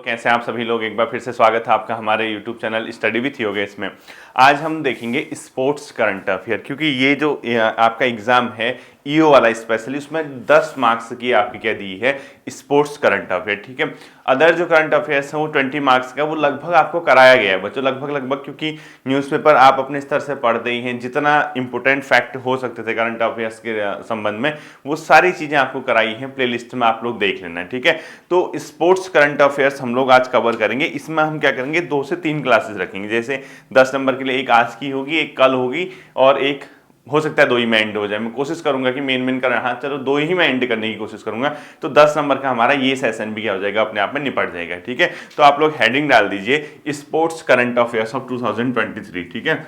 कैसे हैं आप सभी लोग। एक बार फिर से स्वागत है आपका हमारे YouTube channel study with yoga. इसमें आज हम देखेंगे स्पोर्ट्स करंट अफेयर, क्योंकि ये जो आपका एग्जाम है ईओ वाला स्पेशली, उसमें 10 मार्क्स की आपकी क्या दी है, स्पोर्ट्स करंट अफेयर। ठीक है, अदर जो करंट अफेयर्स हैं वो 20 मार्क्स का, वो लगभग आपको कराया गया है बच्चों, लगभग क्योंकि न्यूज़पेपर आप अपने स्तर से पढ़ते ही हैं, जितना इंपॉर्टेंट फैक्ट हो सकते थे करंट अफेयर्स के संबंध में वो सारी चीजें आपको कराई हैं। प्लेलिस्ट में आप लोग देख लेना, ठीक है। तो स्पोर्ट्स करंट अफेयर्स हम लोग आज कवर करेंगे। इसमें हम क्या करेंगे, 2 से 3 क्लासेस रखेंगे। जैसे 10 नंबर के लिए एक आज की होगी, एक कल होगी, और एक हो सकता है 2 ही में एंड हो जाए। मैं कोशिश करूंगा कि मेन करना, हाँ चलो 2 ही में एंड करने की कोशिश करूंगा। तो 10 नंबर का हमारा ये सेशन भी क्या हो जाएगा, अपने आप में निपट जाएगा। ठीक है, तो आप लोग हेडिंग डाल दीजिए स्पोर्ट्स करंट अफेयर्स ऑफ 2023। ठीक है,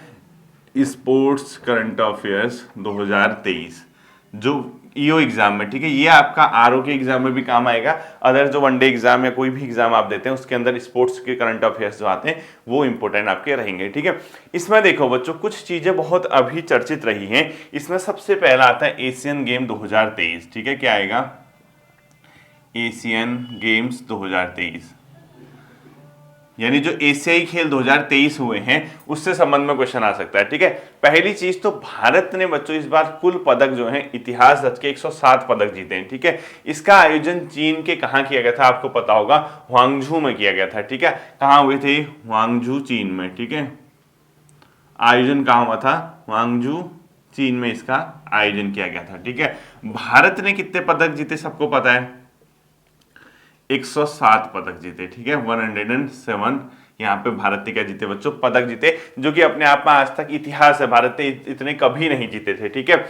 स्पोर्ट्स करंट अफेयर्स 2023 जो ईओ एग्जाम में, ठीक है, ये आपका आरओ के एग्जाम में भी काम आएगा। अदर जो वनडे एग्जाम या कोई भी एग्जाम आप देते हैं उसके अंदर स्पोर्ट्स के करंट अफेयर्स जो आते हैं वो इंपॉर्टेंट आपके रहेंगे। ठीक है, इसमें देखो बच्चों, कुछ चीजें बहुत अभी चर्चित रही हैं। इसमें सबसे पहला आता है एशियन गेम 2023। ठीक है, क्या आएगा, एशियन गेम्स 2023, यानी जो एशियाई खेल 2023 हुए हैं उससे संबंध में क्वेश्चन आ सकता है। ठीक है, पहली चीज तो भारत ने बच्चों इस बार कुल पदक जो है इतिहास रच के 107 पदक जीते हैं। ठीक है, इसका आयोजन चीन के कहां किया गया था, आपको पता होगा, ह्वांगझू में किया गया था। ठीक है, कहां हुए थे, ह्वांगझू चीन में। ठीक है, आयोजन कहां हुआ था, ह्वांगझू चीन में इसका आयोजन किया गया था। ठीक है, भारत ने कितने पदक जीते सबको पता है, 107 पदक जीते। ठीक है, 107 यहाँ पे भारत ने क्या जीते बच्चों, पदक जीते, जो कि अपने आप में आज तक इतिहास है, भारत ने इतने कभी नहीं जीते थे। ठीक है,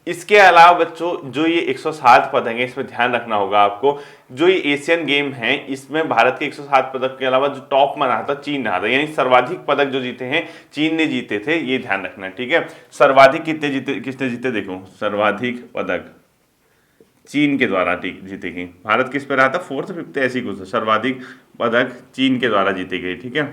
इसके अलावा बच्चों जो ये 107 पदक है, इसमें ध्यान रखना होगा आपको, जो ये एशियन गेम है इसमें भारत के 107 पदक के अलावा जो टॉप में रहा था चीन रहा था, यानी सर्वाधिक पदक जो जीते हैं चीन ने जीते थे, ये ध्यान रखना। ठीक है, सर्वाधिक किसने जीते देखो, सर्वाधिक पदक चीन के द्वारा जीते गए। भारत किस पे रहा था, 4th 5th ऐसी कुछ, सर्वाधिक पदक चीन के द्वारा जीते गए। ठीक है,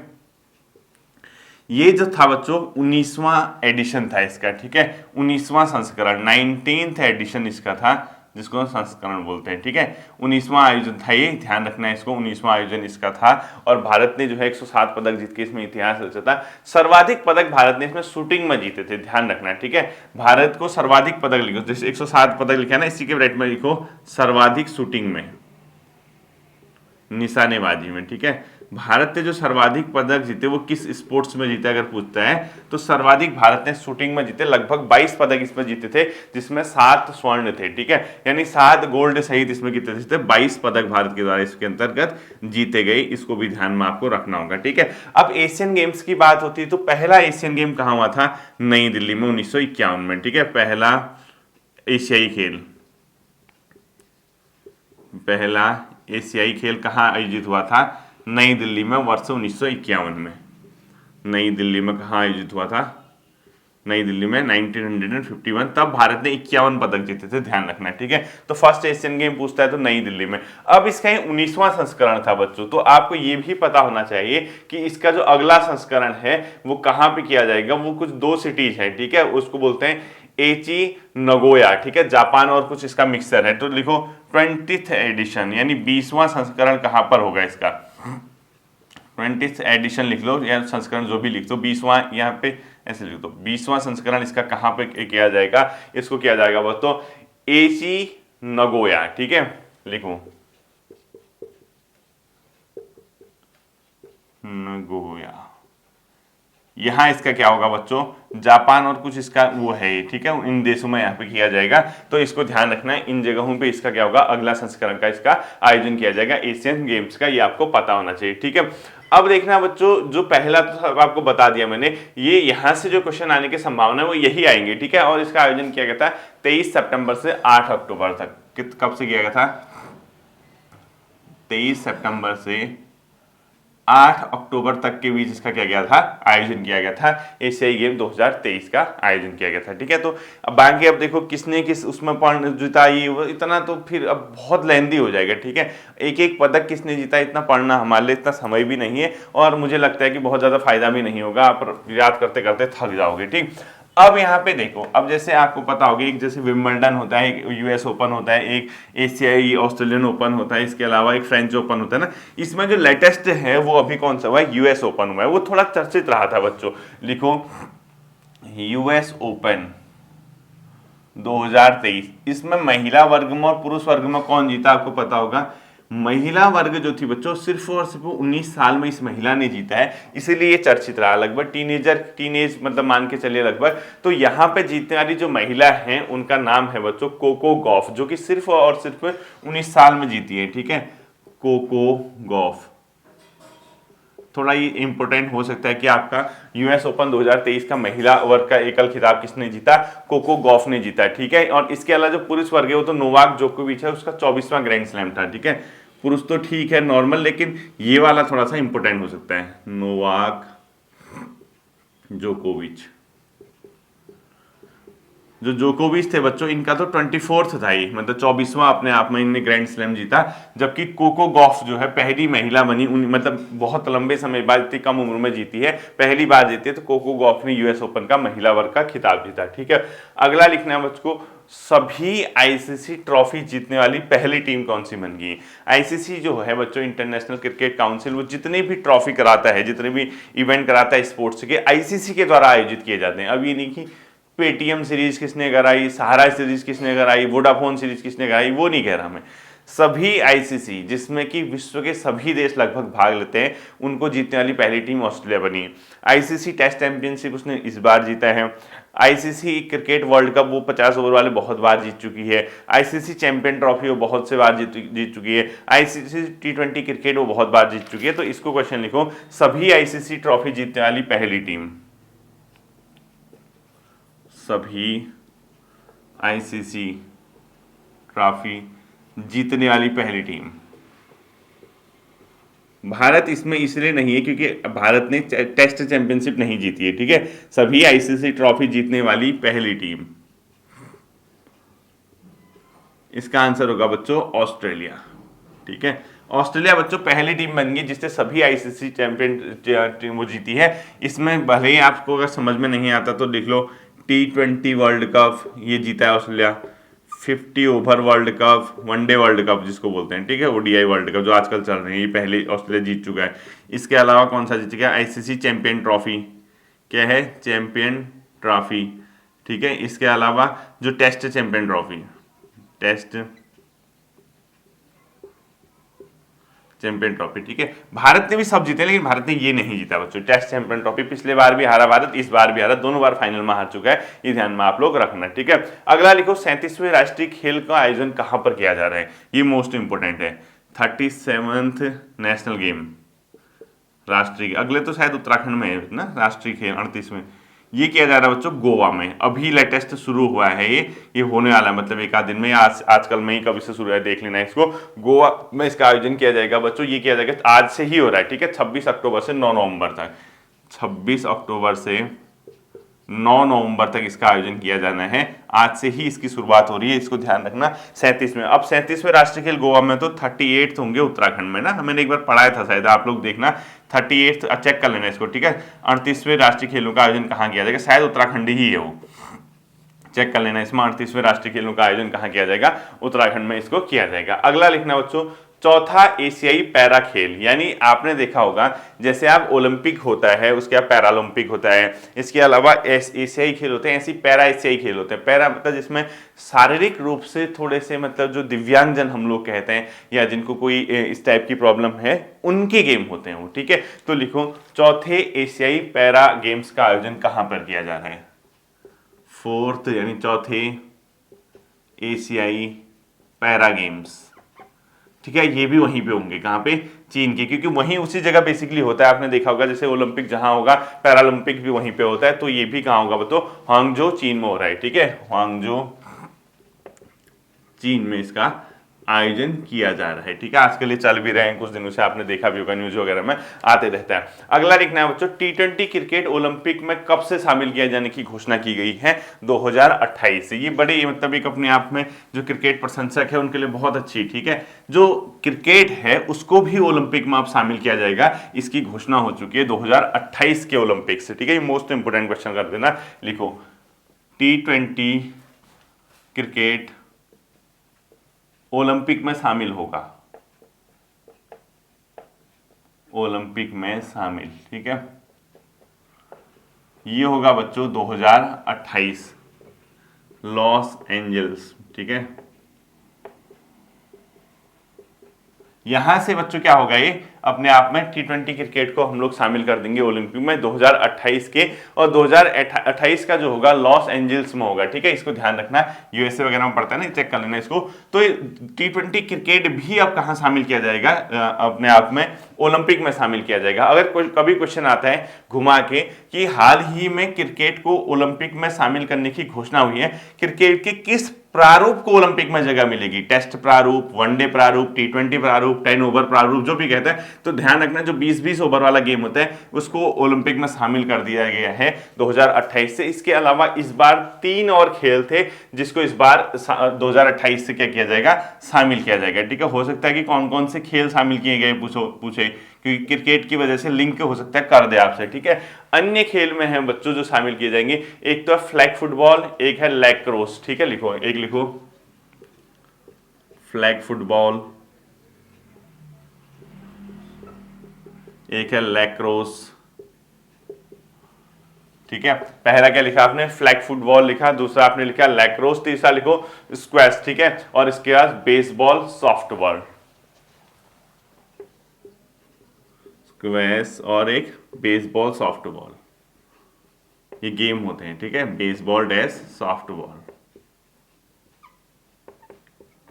ये जो था बच्चों 19वां एडिशन था इसका। ठीक है, 19वां संस्करण, 19th एडिशन इसका था, जिसको संस्करण बोलते हैं। ठीक है, 19वां आयोजन था ये, ध्यान रखना है इसको, 19वां आयोजन इसका था। और भारत ने जो है 107 पदक जीत के इसमें इतिहास रचा था। सर्वाधिक पदक भारत ने इसमें शूटिंग में जीते थे, ध्यान रखना है। ठीक है, भारत को सर्वाधिक पदक लिखो, जैसे 107 पदक लिखा है ना, इसी के ब्रैकेट में लिखो सर्वाधिक शूटिंग में, निशानेबाजी में। ठीक है, भारत ने जो सर्वाधिक पदक जीते वो किस स्पोर्ट्स में जीते अगर पूछता है तो सर्वाधिक भारत ने शूटिंग में जीते, लगभग 22 पदक इसमें जीते थे, जिसमें 7 स्वर्ण थे। ठीक है, यानी 7 गोल्ड सहित इसमें कितने जीते, 22 पदक भारत के द्वारा इसके अंतर्गत जीते गए। इसको भी ध्यान में आपको रखना होगा। ठीक है, अब एशियन गेम्स की बात होती है तो पहला एशियन गेम कहां हुआ था, नई दिल्ली में 1951 में। ठीक है, पहला एशियाई खेल, पहला एशियाई खेल कहां आयोजित हुआ था, नई दिल्ली में, वर्ष 1951 में। नई दिल्ली में कहां आयोजित हुआ था, नई दिल्ली में 1951, तब भारत ने 51 पदक जीते थे, ध्यान रखना। ठीक है, तो फर्स्ट एशियन गेम पूछता है तो नई दिल्ली में। अब इसका 19वां संस्करण था बच्चों, तो आपको ये भी पता होना चाहिए कि इसका जो अगला संस्करण है वो कहां पे किया जाएगा, वो कुछ 2 सिटीज है। ठीक है, उसको बोलते हैं एची नगोया। ठीक है, जापान और कुछ इसका मिक्सर है, तो लिखो 20th एडिशन, यानी 20वां संस्करण कहां पर होगा इसका, 20th एडिशन लिख लो या संस्करण जो भी लिख दो, 20वां यहाँ पे ऐसे लिख दो, 20वां संस्करण इसका कहां पे किया जाएगा, इसको किया जाएगा बस तो एची नगोया। ठीक है, लिखो नगोया, यहां इसका क्या होगा बच्चों, जापान और कुछ इसका वो है। ठीक है, इन देशों में यहाँ पे किया जाएगा, तो इसको ध्यान रखना है, इन जगहों पे इसका क्या होगा, अगला संस्करण का इसका आयोजन किया जाएगा एशियन गेम्स का, ये आपको पता होना चाहिए। ठीक है, अब देखना बच्चों, जो पहला तो आपको बता दिया मैंने, ये यहां से जो क्वेश्चन आने की संभावना है वो यही आएंगे। ठीक है, और इसका आयोजन किया गया था 23 सितंबर से 8 अक्टूबर तक। कब से किया गया था, 23 सितंबर से 8 अक्टूबर तक के बीच इसका क्या गया था, आयोजन किया गया था, एशियाई गेम 2023 का आयोजन किया गया था। ठीक है, तो अब बाकी अब देखो किसने किस उसमें जीता, ये इतना तो फिर अब बहुत लेंदी हो जाएगा। ठीक है, एक एक पदक किसने जीता इतना पढ़ना हमारे लिए इतना समय भी नहीं है, और मुझे लगता है कि बहुत ज्यादा फायदा भी नहीं होगा, आप याद करते करते थक जाओगे। ठीक, अब यहाँ पे देखो, अब जैसे आपको पता होगा, एक जैसे विंबलडन होता है, एक यूएस ओपन होता है, एक एशियाई ऑस्ट्रेलियन ओपन होता है, इसके अलावा एक फ्रेंच ओपन होता है ना। इसमें जो लेटेस्ट है वो अभी कौन सा हुआ है, यूएस ओपन हुआ है। वो थोड़ा चर्चित रहा था बच्चों, लिखो यूएस ओपन 2023। इसमें महिला वर्ग में और पुरुष वर्ग में कौन जीता आपको पता होगा। महिला वर्ग जो थी बच्चों, सिर्फ और सिर्फ 19 साल में इस महिला ने जीता है, इसीलिए ये चर्चित रहा। लगभग टीनेज मतलब मान के चलिए लगभग। तो यहाँ पे जीतने वाली जो महिला है उनका नाम है बच्चों कोको गॉफ, जो कि सिर्फ और सिर्फ 19 साल में जीती है। ठीक है, कोको गॉफ। थोड़ा ये इंपॉर्टेंट हो सकता है कि आपका यूएस ओपन 2023 का महिला वर्ग का एकल खिताब किसने जीता, कोको गॉफ ने जीता। ठीक है, और इसके अलावा जो पुरुष वर्ग है वो तो नोवाक जोकोविच है, उसका 24वां ग्रैंड स्लैम था। ठीक है, पुरुष तो ठीक है नॉर्मल, लेकिन ये वाला थोड़ा सा इंपॉर्टेंट हो सकता है, नोवाक जोकोविच। जो जोकोविच थे बच्चों, इनका तो 24th था ये, मतलब 24वां अपने आप में इन्होंने ग्रैंड स्लैम जीता। जबकि कोको गॉफ जो है पहली महिला बनी, मतलब बहुत लंबे समय बाद, इतनी कम उम्र में जीती है, पहली बार जीती है। तो कोको गॉफ ने यूएस ओपन का महिला वर्ग का खिताब जीता। ठीक है, अगला लिखना है बच्चों को, सभी आईसीसी ट्रॉफी जीतने वाली पहली टीम कौन सी बन गई। आईसीसी जो है बच्चों, इंटरनेशनल क्रिकेट काउंसिल, वो जितनी भी ट्रॉफी कराता है, जितने भी इवेंट कराता है स्पोर्ट्स के, आईसीसी के द्वारा आयोजित किए जाते हैं। अब ये नहीं कि पेटीएम सीरीज किसने कराई, सहारा सीरीज किसने कराई, वोडाफोन सीरीज किसने कराई, वो नहीं कह रहा मैं। सभी आईसीसी, जिसमें कि विश्व के सभी देश लगभग भाग लेते हैं, उनको जीतने वाली पहली टीम ऑस्ट्रेलिया बनी है। आईसीसी टेस्ट चैंपियनशिप उसने इस बार जीता है। आईसीसी क्रिकेट वर्ल्ड कप वो 50 ओवर वाले बहुत बार जीत चुकी है। आईसीसी चैंपियन ट्रॉफी वो बहुत से बार जीत चुकी है। आईसीसी टी20 क्रिकेट वो बहुत बार जीत चुकी है। तो इसको क्वेश्चन लिखो, सभी आईसीसी ट्रॉफी जीतने वाली पहली टीम, सभी आईसीसी ट्रॉफी जीतने वाली पहली टीम। भारत इसमें इसलिए नहीं है क्योंकि भारत ने टेस्ट चैंपियनशिप नहीं जीती है। ठीक है, सभी आईसीसी ट्रॉफी जीतने वाली पहली टीम, इसका आंसर होगा बच्चों ऑस्ट्रेलिया। ठीक है, ऑस्ट्रेलिया बच्चों पहली टीम बन गई जिससे सभी आईसीसी चैंपियन टीम वो जीती है। इसमें भले ही आपको अगर समझ में नहीं आता तो लिख लो, टी20 वर्ल्ड कप ये जीता है Australia, 50 over world cup, one day world cup जिसको बोलते हैं, ठीक है, ओडीआई वर्ल्ड कप जो आजकल चल रहे हैं, ये पहले ऑस्ट्रेलिया जीत चुका है। इसके अलावा कौन सा जीत चुका है, आईसीसी चैंपियन ट्रॉफी, क्या है, चैंपियन ट्रॉफी। ठीक है, इसके अलावा जो test champion trophy, test champion trophy. ठीक है, भारत ने भी सब जीते लेकिन भारत ने ये नहीं जीता बच्चों, टेस्ट चैंपियन ट्रॉफी। पिछले बार भी हारा भारत, इस बार भी हारा, दोनों बार फाइनल में हार चुका है, ये ध्यान में आप लोग रखना। ठीक है, अगला लिखो, 37वें राष्ट्रीय खेल का आयोजन कहां पर किया जा रहा है, ये मोस्ट इंपोर्टेंट है। 37th नेशनल गेम, राष्ट्रीय, अगले तो शायद उत्तराखंड में है ना राष्ट्रीय खेल, 38वें, ये किया जा रहा है बच्चों गोवा में। अभी लेटेस्ट शुरू हुआ है ये होने वाला है, मतलब एक आध दिन में, आजकल में ही कभी से शुरू है, देख लेना इसको। गोवा में इसका आयोजन किया जाएगा बच्चों, ये किया जाएगा, आज से ही हो रहा है। ठीक है, 26 अक्टूबर से 9 नवंबर तक, 26 अक्टूबर से 9 नवंबर तक इसका आयोजन किया जाना है। आज से ही इसकी शुरुआत हो रही है, इसको ध्यान रखना। 37वें, अब 37वें राष्ट्रीय खेल गोवा में, तो 38 होंगे उत्तराखंड में ना, मैंने एक बार पढ़ाया था शायद, आप लोग देखना 38 चेक कर लेना इसको। ठीक है, 38वें राष्ट्रीय खेलों का आयोजन कहाँ किया जाएगा, शायद उत्तराखंड ही है वो, चेक कर लेना इसमें 38वें राष्ट्रीय खेलों का आयोजन कहाँ किया जाएगा, उत्तराखंड में इसको किया जाएगा। अगला लिखना बच्चों, चौथा एशियाई पैरा खेल, यानी आपने देखा होगा जैसे आप ओलंपिक होता है उसके बाद पैरालंपिक होता है, इसके अलावा एशियाई खेल होते हैं, ऐसी पैरा एशियाई खेल होते हैं। पैरा मतलब जिसमें शारीरिक रूप से थोड़े से, मतलब जो दिव्यांगजन हम लोग कहते हैं, या जिनको कोई इस टाइप की प्रॉब्लम है, उनके गेम होते हैं वो। ठीक है, तो लिखो, चौथे एशियाई पैरा गेम्स का आयोजन कहां पर किया जा रहा है, 4th यानी चौथे एशियाई पैरा गेम्स। ठीक है, ये भी वहीं पे होंगे, कहाँ पे, चीन के, क्योंकि वहीं उसी जगह बेसिकली होता है। आपने देखा होगा जैसे ओलंपिक जहां होगा, पैरालंपिक भी वहीं पे होता है, तो ये भी कहाँ होगा बताओ, हांगजो चीन में हो रहा है। ठीक है, हांगजो चीन में इसका आयोजन किया जा रहा है। ठीक है, आजकल ये चल भी रहे हैं, कुछ दिनों से आपने देखा भी होगा, न्यूज वगैरह में आते रहता है। अगला लिखना है बच्चों, टी20 क्रिकेट ओलंपिक में कब से शामिल किया जाने की घोषणा की गई है, 2028 से। ये बड़े, मतलब एक अपने आप में जो क्रिकेट प्रशंसक है उनके लिए बहुत अच्छी। ठीक है, जो क्रिकेट है उसको भी ओलंपिक में अब शामिल किया जाएगा, इसकी घोषणा हो चुकी है 2028 के ओलंपिक से। ठीक है, ये मोस्ट इंपोर्टेंट क्वेश्चन कर देना, लिखो T20 क्रिकेट ओलंपिक में शामिल होगा, ओलंपिक में शामिल, ठीक है। ये होगा बच्चों 2028 लॉस एंजल्स, ठीक है। यहां से बच्चों क्या होगा, ये अपने आप में T20 क्रिकेट को हम लोग शामिल कर देंगे ओलंपिक में 2028 के, और 2028 का जो होगा लॉस एंजल्स में होगा, ठीक है। इसको ध्यान रखना, यूएसए वगैरह में पड़ता है ना, चेक कर लेना इसको। तो T20 क्रिकेट भी अब कहां शामिल किया जाएगा, अपने आप में ओलंपिक में शामिल किया जाएगा। अगर कोई कभी क्वेश्चन आता है घुमा के कि हाल ही में क्रिकेट को ओलंपिक में शामिल करने की घोषणा हुई है, क्रिकेट के किस प्रारूप को ओलंपिक में जगह मिलेगी, टेस्ट प्रारूप, वनडे प्रारूप, T20 प्रारूप, 10 ओवर प्रारूप, जो भी कहते हैं, तो ध्यान रखना जो 20-20 ओवर वाला गेम होता है उसको ओलंपिक में शामिल कर दिया गया है 2028 से। इसके अलावा इस बार 3 और खेल थे जिसको इस बार 2028 से क्या किया जाएगा, शामिल किया जाएगा, ठीक है। हो सकता है कि कौन कौन से खेल शामिल किए गए पूछे, क्योंकि क्रिकेट की वजह से लिंक हो सकता है कर दे आपसे, ठीक है। अन्य खेल में है बच्चों जो शामिल किए जाएंगे, एक तो है फ्लैग फुटबॉल, एक है लैक्रोस, ठीक है। लिखो, एक लिखो फ्लैग फुटबॉल, एक है लैक्रोस, ठीक है। पहला क्या लिखा आपने, फ्लैग फुटबॉल लिखा, दूसरा आपने लिखा लैक्रोस, तीसरा लिखो स्क्वैश, ठीक है। और इसके बाद बेसबॉल, सॉफ्टबॉल, स्क्वैश और एक बेसबॉल सॉफ्टबॉल, ये गेम होते हैं, ठीक है। बेसबॉल डैश सॉफ्टबॉल,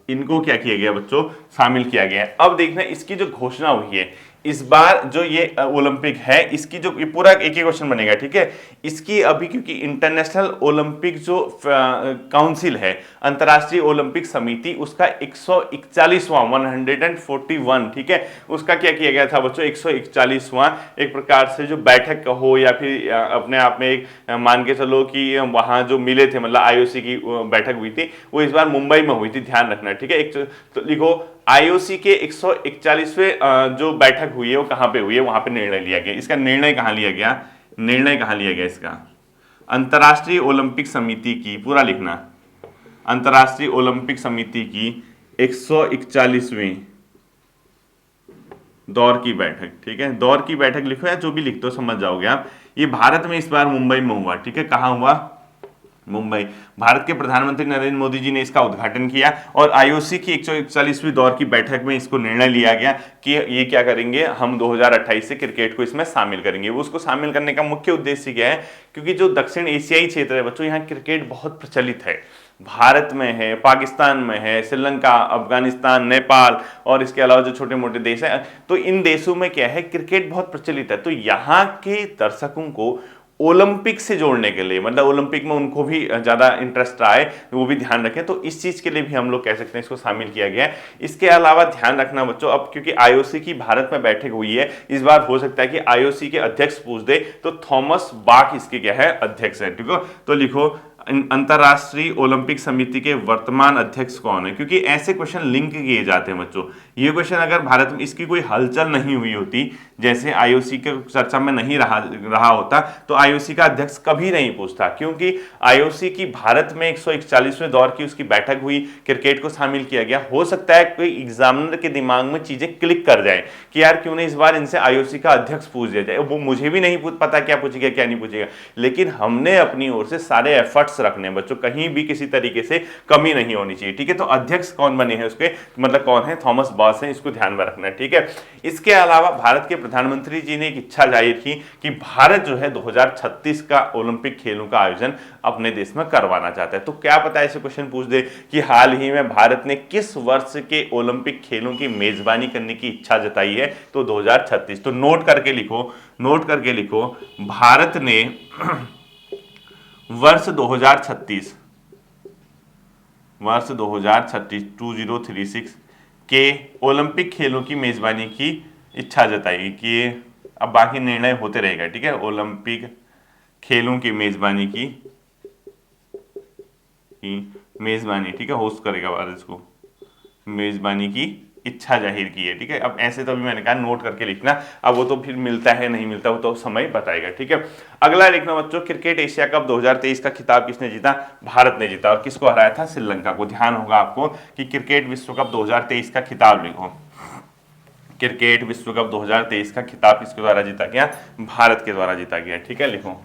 इनको क्या किया गया बच्चों, शामिल किया गया है। अब देखना इसकी जो घोषणा हुई है इस बार जो ये ओलंपिक है, इसकी जो ये पूरा एक ही क्वेश्चन बनेगा, ठीक है। इसकी अभी क्योंकि इंटरनेशनल ओलंपिक जो काउंसिल है, अंतर्राष्ट्रीय ओलंपिक समिति, उसका 141वां 141, ठीक है, उसका क्या किया गया था बच्चों, 141वां एक प्रकार से जो बैठक कहो या फिर अपने आप में एक मान के चलो कि वहां जो मिले थे, मतलब आईओसी की बैठक हुई थी, वो इस बार मुंबई में हुई थी, ध्यान रखना, ठीक है। तो लिखो आईओसी के 141वें जो बैठक हुई है वो कहां पे हुई है, वहां पे निर्णय लिया गया। इसका निर्णय कहां लिया गया, निर्णय कहां लिया गया इसका, अंतर्राष्ट्रीय ओलंपिक समिति की, पूरा लिखना, अंतर्राष्ट्रीय ओलंपिक समिति की 141वीं दौर की बैठक, ठीक है। दौर की बैठक लिखो या जो भी लिखते हो समझ जाओगे आप। ये भारत में इस बार मुंबई में हुआ, ठीक है। कहां हुआ, मुंबई। भारत के प्रधानमंत्री नरेंद्र मोदी जी ने इसका उद्घाटन किया और आईओसी की 141वीं दौर की बैठक में इसको निर्णय लिया गया कि ये क्या करेंगे, हम 2028 से क्रिकेट को इसमें शामिल करेंगे। वो उसको शामिल करने का मुख्य उद्देश्य क्या है, क्योंकि जो दक्षिण एशियाई क्षेत्र है बच्चों, यहाँ क्रिकेट बहुत प्रचलित है, भारत में है, पाकिस्तान में है, श्रीलंका, अफगानिस्तान, नेपाल और इसके अलावा जो छोटे मोटे देश हैं, तो इन देशों में क्या है, क्रिकेट बहुत प्रचलित है। तो यहाँ के दर्शकों को ओलंपिक से जोड़ने के लिए, मतलब ओलंपिक में उनको भी ज्यादा इंटरेस्ट आए, वो भी ध्यान रखें, तो इस चीज के लिए भी हम लोग कह सकते हैं इसको शामिल किया गया है। इसके अलावा ध्यान रखना बच्चों, अब क्योंकि आईओसी की भारत में बैठक हुई है, इस बार हो सकता है कि आईओसी के अध्यक्ष पूछ दे, तो थॉमस बाक इसके क्या है, अध्यक्ष है, ठीक है। तो लिखो अंतरराष्ट्रीय ओलंपिक समिति के वर्तमान अध्यक्ष कौन है, क्योंकि ऐसे क्वेश्चन लिंक किए जाते हैं बच्चों। ये क्वेश्चन अगर भारत में इसकी कोई हलचल नहीं हुई होती, जैसे आईओसी के चर्चा में नहीं रहा होता, तो आईओसी का अध्यक्ष कभी नहीं पूछता, क्योंकि आईओसी की भारत में 141वें दौर की उसकी बैठक हुई, क्रिकेट को शामिल किया गया। हो सकता है कोई एग्जामिनर के दिमाग में चीजें क्लिक कर जाए कि यार क्यों नहीं इस बार इनसे आईओसी का अध्यक्ष पूछ दिया जाए। वो मुझे भी नहीं पता क्या पूछेगा क्या नहीं पूछेगा, लेकिन हमने अपनी ओर से सारे एफर्ट्स रखने बच्चों, कहीं भी किसी तरीके से कमी नहीं होनी चाहिए, ठीक है। तो अध्यक्ष कौन बने हैं उसके, मतलब कौन है, थॉमस बॉस हैं, इसको ध्यान में रखना है, ठीक है। इसके अलावा भारत के प्रधानमंत्री जी ने एक इच्छा जाहिर की कि भारत जो है 2036 का ओलंपिक खेलों का आयोजन अपने देश में करवाना चाहता है। तो क्या पता ऐसे क्वेश्चन पूछ दे कि हाल ही में भारत ने किस वर्ष के ओलंपिक खेलों की मेजबानी करने की इच्छा जताई है, तो 2036। तो नोट करके लिखो, नोट करके लिखो, भारत ने वर्ष 2036 2036 के ओलंपिक खेलों की मेजबानी की इच्छा जताई कि अब बाकी निर्णय होते रहेगा, ठीक है। ओलंपिक खेलों की मेजबानी की मेजबानी, ठीक है, होस्ट करेगा भारत इसको, मेजबानी की इच्छा जाहिर की है। ठीक है, अब ऐसे तो अभी मैंने कहा नोट करके लिखना, अब वो तो फिर मिलता है नहीं मिलता वो तो समय बताएगा। ठीक है, अगला लिखना बच्चों, क्रिकेट एशिया कप 2023 का खिताब किसने जीता? भारत ने जीता। और किसको हराया था? श्रीलंका को। ध्यान होगा आपको कि क्रिकेट विश्व कप 2023 का खिताब लिखो, क्रिकेट विश्व कप 2023 का खिताब किसके द्वारा जीता गया? भारत के द्वारा जीता गया। ठीक है, लिखो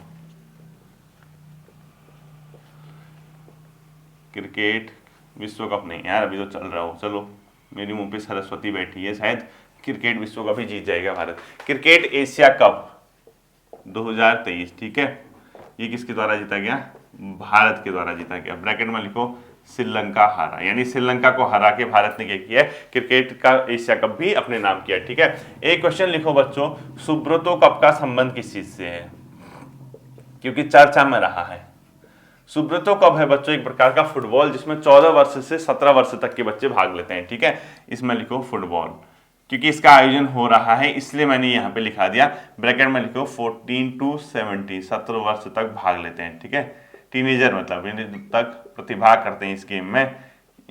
क्रिकेट विश्व कप नहीं यार, अभी तो चल रहा हो, चलो मेरी मुंह पे सरस्वती बैठी है, शायद क्रिकेट विश्व कप ही जीत जाएगा भारत। क्रिकेट एशिया कप 2023, ठीक है, ये किसके द्वारा जीता गया? भारत के द्वारा जीता गया। ब्रैकेट में लिखो श्रीलंका हारा, यानी श्रीलंका को हरा के भारत ने क्या किया? क्रिकेट का एशिया कप भी अपने नाम किया। ठीक है, एक क्वेश्चन लिखो बच्चों, सुब्रतो कप का संबंध किस चीज से है? क्योंकि चर्चा में रहा है। सुब्रतो कप है बच्चों एक प्रकार का फुटबॉल जिसमें 14 वर्ष से 17 वर्ष तक के बच्चे भाग लेते हैं। ठीक है, इसमें लिखो फुटबॉल, क्योंकि इसका आयोजन हो रहा है इसलिए मैंने यहाँ पे लिखा दिया। ब्रैकेट में लिखो 14 to 17, 17 वर्ष तक भाग लेते हैं। ठीक है, टीनेजर मतलब तक प्रतिभाग करते हैं इस गेम में।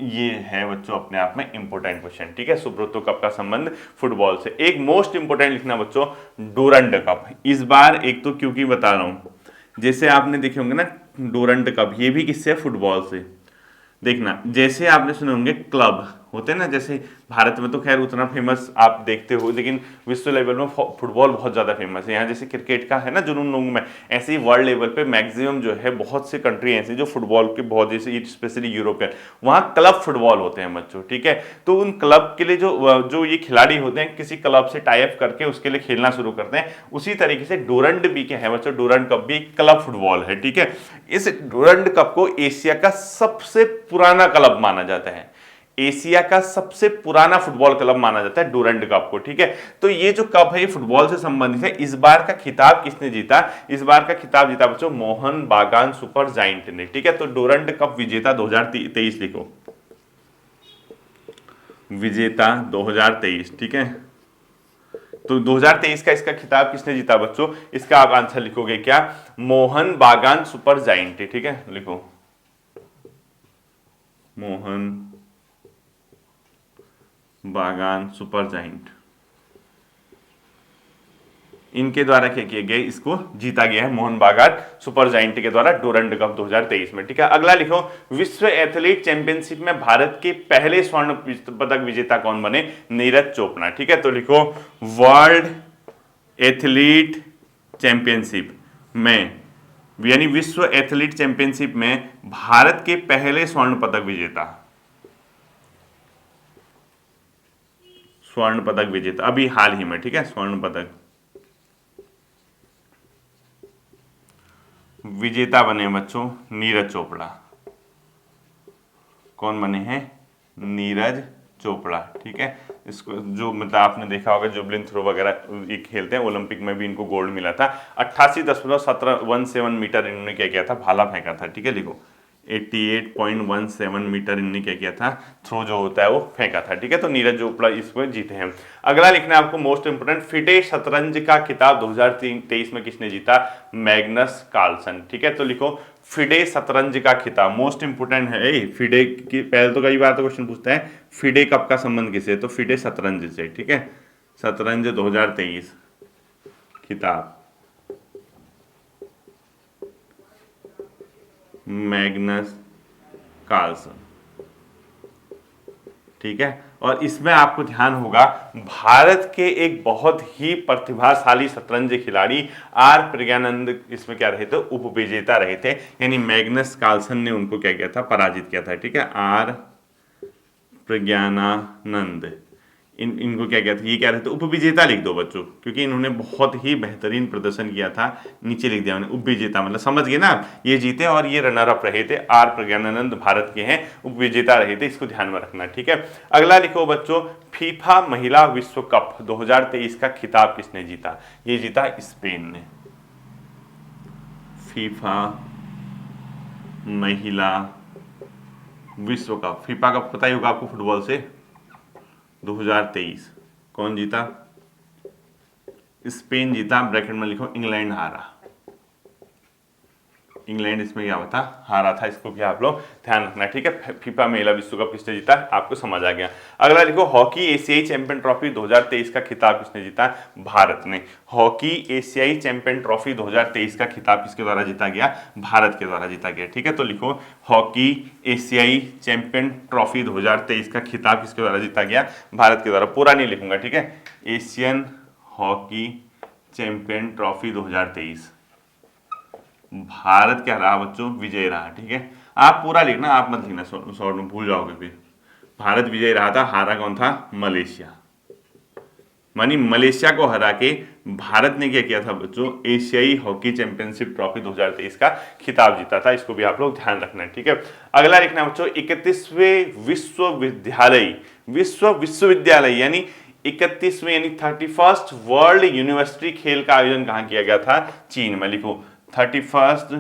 ये है बच्चों अपने आप में इंपॉर्टेंट क्वेश्चन। ठीक है, सुब्रतो कप का संबंध फुटबॉल से। एक मोस्ट इंपॉर्टेंट लिखना बच्चों, डूरंड कप। इस बार एक तो क्योंकि बता रहा हूं, जैसे आपने देखे होंगे ना डूरंड कप, ये भी किससे? फुटबॉल से। देखना, जैसे आपने सुने होंगे क्लब होते हैं ना, जैसे भारत में तो खैर उतना फेमस आप देखते हो, लेकिन विश्व लेवल में फुटबॉल बहुत ज़्यादा फेमस है। यहाँ जैसे क्रिकेट का है ना जुनून लोगों में, ऐसे ही वर्ल्ड लेवल पे मैक्सिमम जो है बहुत से कंट्री ऐसी जो फुटबॉल के बहुत, जैसे स्पेशली यूरोपियन, वहाँ क्लब फुटबॉल होते हैं बच्चों। ठीक है, तो उन क्लब के लिए जो ये खिलाड़ी होते हैं किसी क्लब से टाई अप करके उसके लिए खेलना शुरू करते हैं। उसी तरीके से डूरंड भी क्या है बच्चों? डूरंड कप भी क्लब फुटबॉल है। ठीक है, इस डूरंड कप को एशिया का सबसे पुराना क्लब माना जाता है, एशिया का सबसे पुराना फुटबॉल क्लब माना जाता है डूरंड कप को। ठीक है, तो ये जो कप है ये फुटबॉल से संबंधित है। इस बार का खिताब किसने जीता? इस बार का खिताब जीता बच्चों मोहन बागान सुपर जायंट ने। ठीक है, तो डूरंड कप विजेता 2023 लिखो, विजेता 2023। ठीक है, तो 2023 का इसका खिताब किसने जीता बच्चों? इसका आप आंसर लिखोगे क्या? मोहन बागान सुपर जायंट। ठीक है, लिखो मोहन बागान सुपर जायंट, इनके द्वारा क्या किया गया? इसको जीता गया है मोहन बागान सुपर जायंट के द्वारा डूरंड कप 2023 में। ठीक है, अगला लिखो, विश्व एथलीट चैंपियनशिप में भारत के पहले स्वर्ण पदक विजेता कौन बने? नीरज चोपड़ा। ठीक है, तो लिखो वर्ल्ड एथलीट चैंपियनशिप में, यानी विश्व एथलीट चैंपियनशिप में भारत के पहले स्वर्ण पदक विजेता, स्वर्ण पदक विजेता अभी हाल ही में। ठीक है, स्वर्ण पदक विजेता बने बच्चों नीरज चोपड़ा। कौन बने हैं? नीरज चोपड़ा। ठीक है, इसको जो मतलब आपने देखा होगा जुबलिन थ्रो वगैरह ये खेलते हैं, ओलंपिक में भी इनको गोल्ड मिला था। 88.17 मीटर इन्होंने क्या किया था? भाला फेंका था। ठीक है, लिखो 88.17 मीटर इनने क्या किया था? थ्रो जो होता है वो फेंका था। ठीक है, तो नीरज चोपड़ा इसमें जीते हैं। अगला लिखना है आपको मोस्ट इंपोर्टेंट, फिडे शतरंज का खिताब 2023 में किसने जीता? Magnus Carlsen. ठीक है, तो लिखो फिडे शतरंज का खिताब, मोस्ट इंपोर्टेंट है। फिडे की पहले तो कई बार तो क्वेश्चन पूछता है फिडे कप का संबंध किससे? तो फिडे शतरंज से। ठीक है, शतरंज 2023 खिताब मैग्नस कार्लसन। ठीक है, और इसमें आपको ध्यान होगा भारत के एक बहुत ही प्रतिभाशाली शतरंज खिलाड़ी आर प्रज्ञानंद इसमें क्या रहे थे? उपविजेता रहे थे, यानी मैग्नस कार्लसन ने उनको क्या किया था? पराजित किया था। ठीक है, आर प्रज्ञानानंद इनको क्या कहते हैं? ये क्या रहते? उपविजेता लिख दो बच्चों, क्योंकि इन्होंने बहुत ही बेहतरीन प्रदर्शन किया था। नीचे लिख दिया उन्होंने उपविजेता, मतलब समझ गए ना, ये जीते और ये रनर अप रहे थे। आर प्रज्ञानानंद भारत के हैं, उपविजेता रहे थे, इसको ध्यान में रखना। ठीक है, अगला लिखो बच्चों, फीफा महिला विश्व कप 2023 का खिताब किसने जीता? ये जीता स्पेन ने। फीफा महिला विश्व कप, फीफा कप पता ही होगा आपको फुटबॉल से, 2023 कौन जीता? स्पेन जीता। ब्रैकेट में लिखो इंग्लैंड हारा, इंग्लैंड इसमें क्या होता हारा था, इसको भी आप लोग ध्यान रखना है, ठीक है। फीफा महिला विश्व कप किसने जीता, आपको समझ आ गया। अगला लिखो, हॉकी एशियाई चैंपियन ट्रॉफी 2023 का खिताब किसने जीता, भारत ने। हॉकी एशियाई चैंपियन ट्रॉफी 2023 का खिताब किसके द्वारा जीता गया, भारत के द्वारा जीता गया, ठीक है। तो लिखो हॉकी एशियाई चैंपियन ट्रॉफी 2023 का खिताब किसके द्वारा जीता गया, भारत के द्वारा। पूरा नहीं लिखूंगा, ठीक है। Asian hockey champion trophy 2023 Bharat क्या रहा बच्चों, विजय रहा, ठीक है। आप पूरा लिखना, आप मत लिखना शॉर्ट में, भूल जाओगे फिर। भारत विजय रहा था, हारा कौन था, मलेशिया। मानी मलेशिया को हरा के भारत ने क्या किया था बच्चों, एशियाई हॉकी चैंपियनशिप ट्रॉफी 2023 का खिताब जीता था। इसको भी आप लोग ध्यान रखना है, ठीक है। अगला लिखना बच्चों, 31वें विश्वविद्यालय यानी 31वें यानी 31st वर्ल्ड यूनिवर्सिटी खेल का आयोजन कहां किया गया था, चीन में। लिखो 31st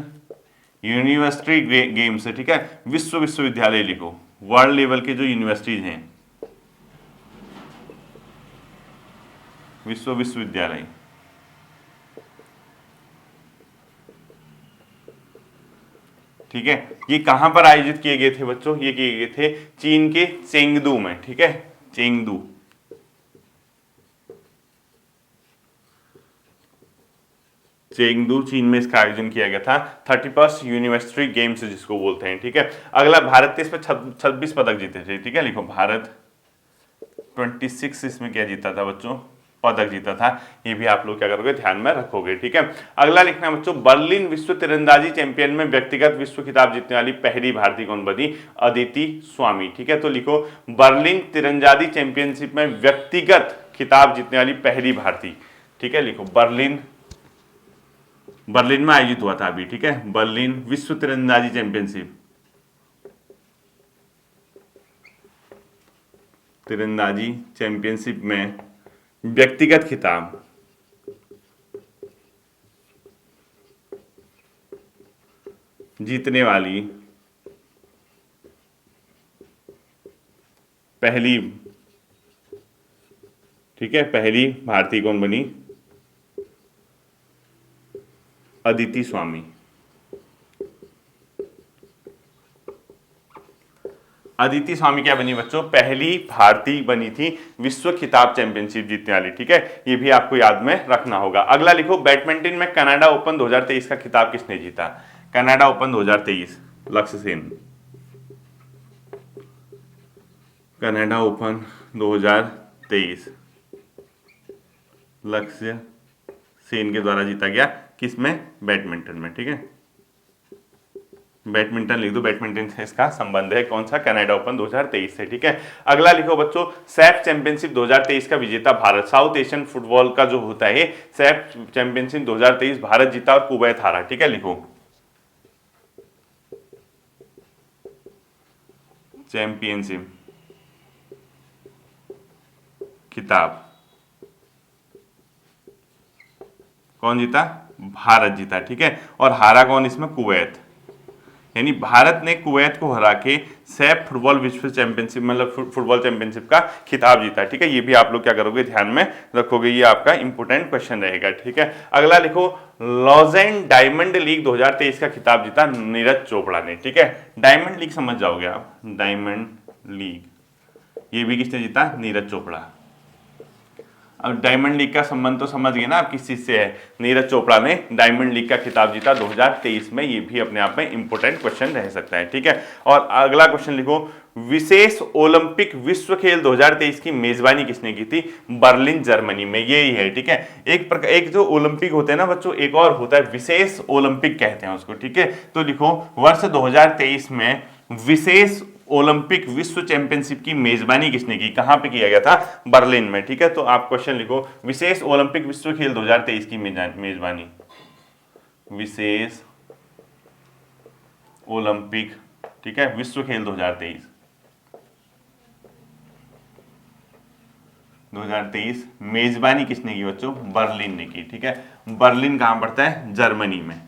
यूनिवर्सिटी गेम्स है, ठीक है। विश्वविद्यालय लिखो, वर्ल्ड लेवल के जो यूनिवर्सिटीज हैं, विश्वविद्यालय, ठीक है। ये कहां पर आयोजित किए गए थे बच्चों, ये किए गए थे चीन के चेंगदू में, ठीक है, चेंगदू। चेंगदू चीन में इसका आयोजन किया गया था, 31st यूनिवर्सिटी गेम्स जिसको बोलते हैं, ठीक है। अगला, भारत ने इसमें 26 पदक जीते थे, ठीक है। लिखो भारत 26 इसमें क्या जीता था बच्चों, पदक जीता था। ये भी आप लोग क्या करोगे, ध्यान में रखोगे, ठीक है। अगला लिखना है बच्चों, बर्लिन विश्व तीरंदाजी चैंपियन में व्यक्तिगत विश्व खिताब जीतने वाली पहली भारतीय कौन बनी, अदिति स्वामी, ठीक है। तो लिखो बर्लिन तीरंदाजी चैंपियनशिप में व्यक्तिगत खिताब जीतने वाली पहली भारतीय, ठीक है। लिखो बर्लिन में आयोजित हुआ था अभी, ठीक है, बर्लिन विश्व तीरंदाजी चैंपियनशिप, तीरंदाजी चैंपियनशिप में व्यक्तिगत खिताब जीतने वाली पहली, ठीक है, पहली भारतीय कौन बनी, अदिति स्वामी। अदिति स्वामी क्या बनी बच्चों, पहली भारतीय बनी थी विश्व खिताब चैंपियनशिप जीतने वाली, ठीक है। ये भी आपको याद में रखना होगा। अगला लिखो, बैडमिंटन में कनाडा ओपन 2023 का खिताब किसने जीता, कनाडा ओपन 2023, लक्ष्य सेन। कनाडा ओपन 2023 लक्ष्य सेन के द्वारा जीता गया, किसमें, बैडमिंटन में, ठीक है। बैडमिंटन लिख दो, बैडमिंटन से इसका संबंध है, कौन सा, कनाडा ओपन 2023 से, ठीक है। अगला लिखो बच्चों, सैफ चैंपियनशिप 2023 का विजेता भारत, साउथ एशियन फुटबॉल का जो होता है सैफ चैंपियनशिप 2023 भारत जीता और कुवैत हारा, ठीक है। लिखो चैंपियनशिप खिताब कौन जीता, भारत जीता, ठीक है। और हारा कौन इसमें, कुवैत, यानी भारत ने कुवैत को हरा के सैफ फुटबॉल विश्व चैंपियनशिप मतलब फुटबॉल चैंपियनशिप का खिताब जीता, ठीक है। ये भी आप लोग क्या करोगे, ध्यान में रखोगे, ये आपका इंपोर्टेंट क्वेश्चन रहेगा, ठीक है। अगला लिखो, लॉजेन डायमंड लीग 2023 का खिताब जीता नीरज चोपड़ा ने, ठीक है। डायमंड लीग समझ जाओगे आप, डायमंड लीग ये भी किसने जीता, नीरज चोपड़ा। अब डायमंड लीग का संबंध तो समझ गए ना आप किस चीज से है, नीरज चोपड़ा ने डायमंड लीग का खिताब जीता 2023 में। ये भी अपने आप में इंपोर्टेंट क्वेश्चन रह सकता है, ठीक है। और अगला क्वेश्चन लिखो, विशेष ओलंपिक विश्व खेल 2023 की मेजबानी किसने की थी, बर्लिन जर्मनी में, यही है, ठीक है। एक जो ओलंपिक होते हैं ना बच्चों, एक और होता है विशेष ओलंपिक कहते हैं उसको, ठीक है। तो लिखो वर्ष 2023 में विशेष ओलंपिक विश्व चैंपियनशिप की मेजबानी किसने की, कहां पे किया गया था, बर्लिन में, ठीक है। तो आप क्वेश्चन लिखो, विशेष ओलंपिक विश्व खेल 2023 की मेजबानी, विशेष ओलंपिक, ठीक है, विश्व खेल 2023 मेजबानी किसने की बच्चों, बर्लिन ने की, ठीक है। बर्लिन कहां पड़ता है, जर्मनी में,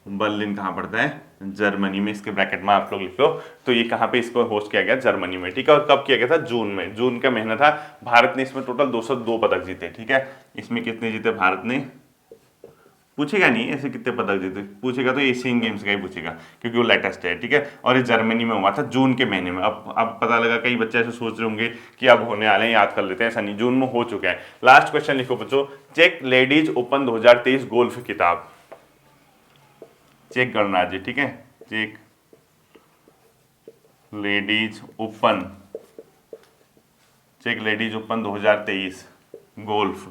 बर्लिन कहां पड़ता है, जर्मनी में, इसके ब्रैकेट में आप लोग लिख लो। तो ये कहां पे इसको होस्ट किया गया, जर्मनी में, ठीक है। और कब किया गया था, जून में, जून का महीना था। भारत ने इसमें टोटल 202 पदक जीते, ठीक है। इसमें कितने जीते भारत ने, पूछेगा नहीं ऐसे कितने पदक जीते, पूछेगा तो एशियन गेम्स का ही पूछेगा क्योंकि वो लेटेस्ट है, ठीक है। और ये जर्मनी में हुआ था जून के महीने में। अब पता लगा कई बच्चे ऐसे सोच रहे होंगे कि अब होने वाले हैं, याद कर लेते हैं, ऐसा नहीं, जून में हो चुका है। लास्ट क्वेश्चन लिखो बच्चों, चेक लेडीज ओपन 2023 गोल्फ खिताब, चेक गणराज्य, ठीक है, check ladies open, check ladies open 2023 golf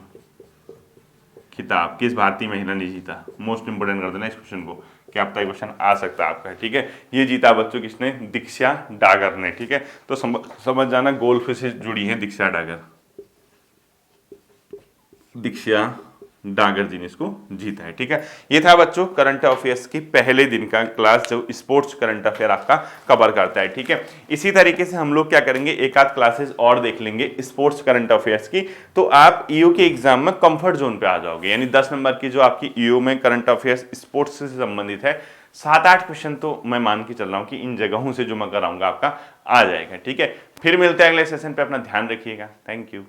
खिताब किस भारतीय महिला ने जीता। मोस्ट इंपोर्टेंट कर देना इस क्वेश्चन को, क्या पता क्वेश्चन आ सकता है आपका, ठीक है। ये जीता बच्चों किसने, दीक्षा डागर ने, ठीक है। तो समझ जाना गोल्फ से जुड़ी है दीक्षा डागर, दीक्षा डागर जी ने इसको जीता है, ठीक है। ये था बच्चों करंट अफेयर्स की पहले दिन का क्लास जो स्पोर्ट्स करंट अफेयर आपका कवर करता है, ठीक है। इसी तरीके से हम लोग क्या करेंगे, एक आध क्लासेस और देख लेंगे स्पोर्ट्स करंट अफेयर्स की, तो आप ईओ के एग्जाम में कंफर्ट जोन पे आ जाओगे। यानी 10 नंबर की जो आपकी ईओ में करंट अफेयर्स स्पोर्ट्स से संबंधित है, 7-8 क्वेश्चन तो मैं मान के चल रहा हूं कि इन जगहों से जो मैं कराऊंगा आपका आ जाएगा, ठीक है। फिर मिलते हैं अगले सेशन पे, अपना ध्यान रखिएगा, थैंक यू।